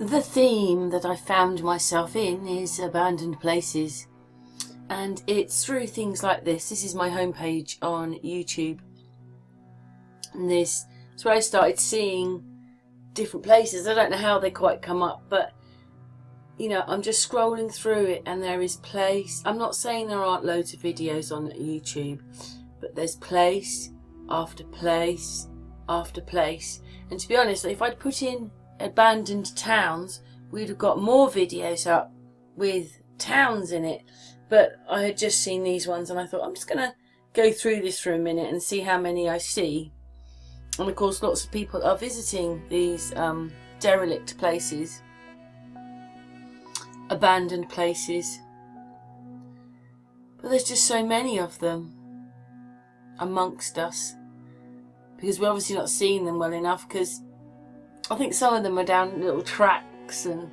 The theme that I found myself in is abandoned places, and it's through things like this. This is my homepage on YouTube, and this is where I started seeing different places. I don't know how they quite come up, but you know, I'm just scrolling through it and there is place. I'm not saying there aren't loads of videos on YouTube, but there's place after place after place. And to be honest, if I'd put in abandoned towns, we'd have got more videos up with towns in it. But I had just seen these ones and I thought, I'm just going to go through this for a minute and see how many I see. And of course, lots of people are visiting these derelict places, abandoned places. But there's just so many of them amongst us, because we're obviously not seeing them well enough, because I think some of them are down little tracks and,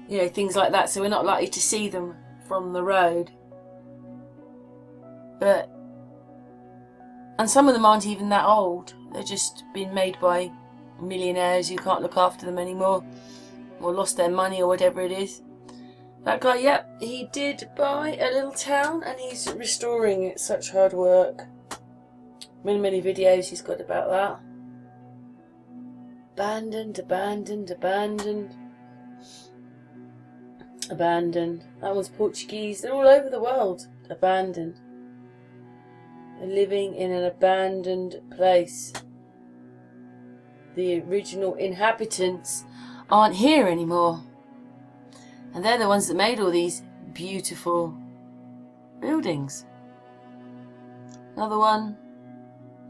you know, things like that, so we're not likely to see them from the road. And some of them aren't even that old. They're just been made by millionaires who can't look after them anymore, or lost their money or whatever it is. That guy, yep, he did buy a little town and he's restoring it. Such hard work. Many videos he's got about that. Abandoned, abandoned, abandoned. Abandoned. That one's Portuguese. They're all over the world. Abandoned. They're living in an abandoned place. The original inhabitants aren't here anymore. And they're the ones that made all these beautiful buildings. Another one.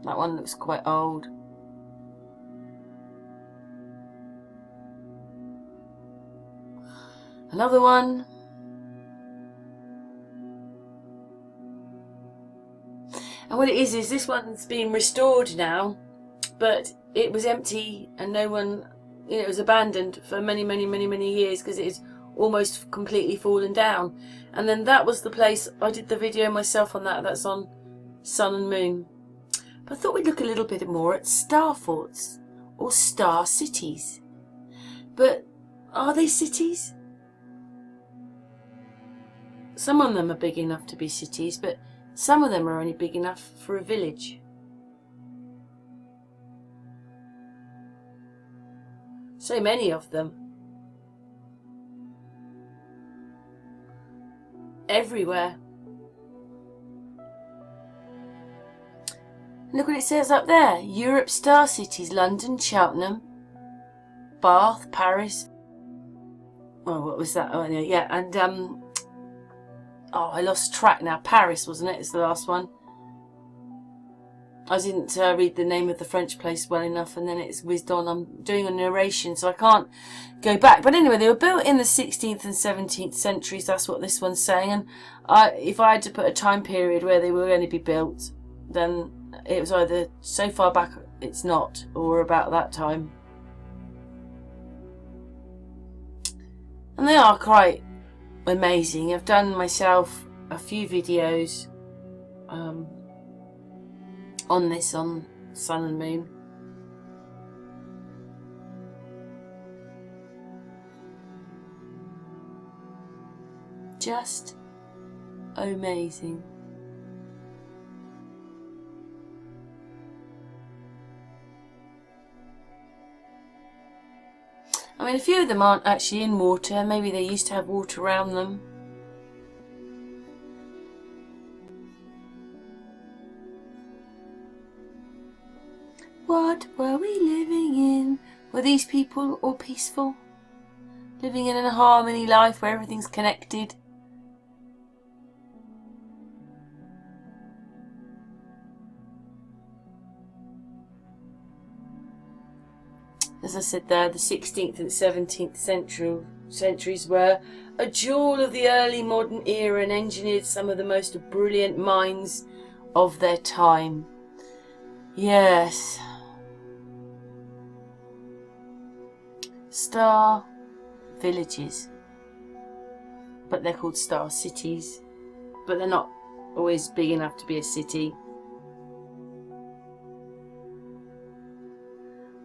That one looks quite old. Another one. And what it is this one's being restored now, but it was empty and no one, you know, it was abandoned for many years because it is almost completely fallen down. And then that was the place, I did the video myself on that, that's on Sun and Moon. But I thought we'd look a little bit more at star forts or star cities. But are they cities? Some of them are big enough to be cities, but some of them are only big enough for a village. So many of them. Everywhere. Look what it says up there. Europe star cities: London, Cheltenham, Bath, Paris. Oh, what was that? Oh, yeah, and oh, I lost track now. Paris, wasn't it? It's the last one. I didn't read the name of the French place well enough, and then it's whizzed on. I'm doing a narration, so I can't go back. But anyway, they were built in the 16th and 17th centuries. That's what this one's saying. And if I had to put a time period where they were going to be built, then it was either so far back it's not, or about that time. And they are quite amazing. I've done myself a few videos on this on Sun and Moon. Just amazing. I mean, a few of them aren't actually in water. Maybe they used to have water around them. What were we living in? Were these people all peaceful? Living in a harmony life where everything's connected? As I said there, the 16th and 17th centuries were a jewel of the early modern era and engineered some of the most brilliant minds of their time. Yes. Star villages. But they're called star cities. But they're not always big enough to be a city.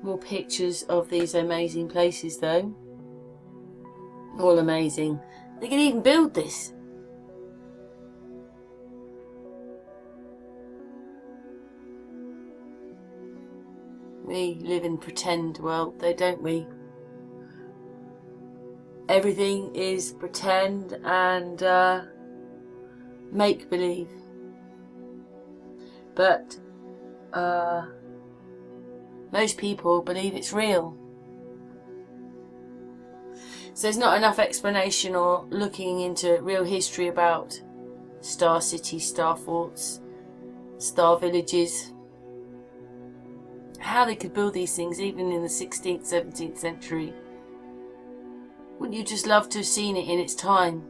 More pictures of these amazing places though. All amazing. They can even build this. We live in pretend world though, don't we? Everything is pretend and make-believe. But most people believe it's real. So there's not enough explanation or looking into real history about star cities, star forts, star villages. How they could build these things even in the 16th, 17th century. Wouldn't you just love to have seen it in its time?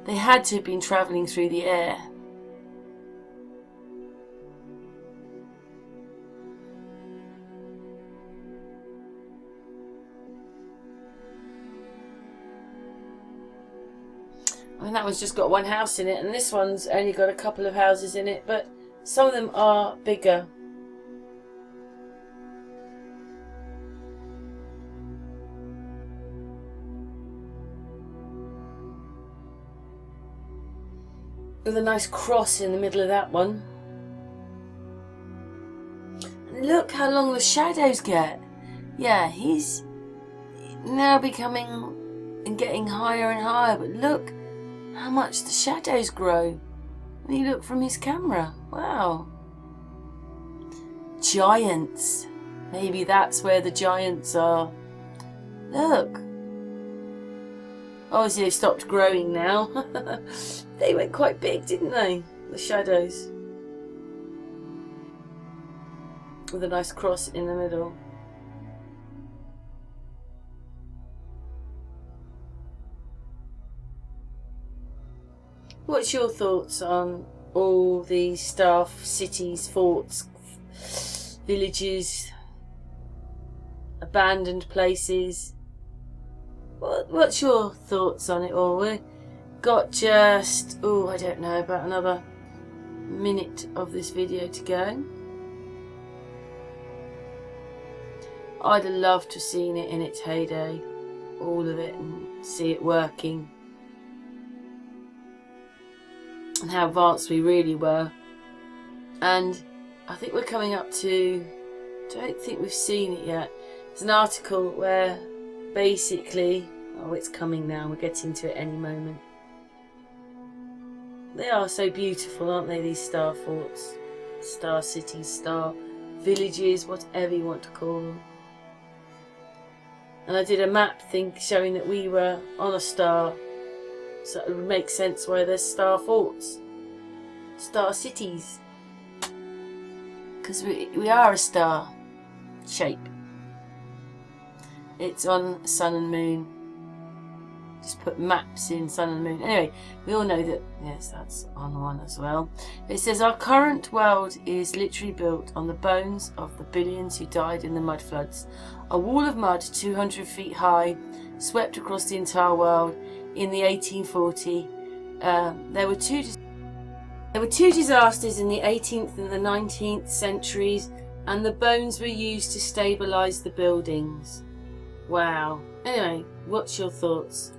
They had to have been travelling through the air. I mean, that one's just got one house in it, and this one's only got a couple of houses in it, but some of them are bigger. With a nice cross in the middle of that one. And look how long the shadows get. Yeah, he's now becoming and getting higher and higher, but look how much the shadows grow when you look from his camera. Wow. Giants. Maybe that's where the giants are. Look. Obviously they've stopped growing now. They went quite big, didn't they? The shadows. With a nice cross in the middle. What's your thoughts on all these star cities, forts, villages, abandoned places? What's your thoughts on it all? We've got just, I don't know, about another minute of this video to go. I'd have loved to have seen it in its heyday, all of it, and see it working. And how advanced we really were. And I think we're coming up to, don't think we've seen it yet. There's an article where basically, it's coming now, we'll get into it any moment. They are so beautiful, aren't they, these star forts, star cities, star villages, whatever you want to call them. And I did a map thing showing that we were on a star, so it would make sense why there's star forts, star cities, because we are a star shape. It's on sun and moon. Just put maps in sun and moon. Anyway, we all know that, yes, that's on one as well. It says our current world is literally built on the bones of the billions who died in the mud floods. A wall of mud 200 feet high swept across the entire world in the 1840. There were two disasters in the 18th and the 19th centuries, and the bones were used to stabilise the buildings. Wow. Anyway, what's your thoughts?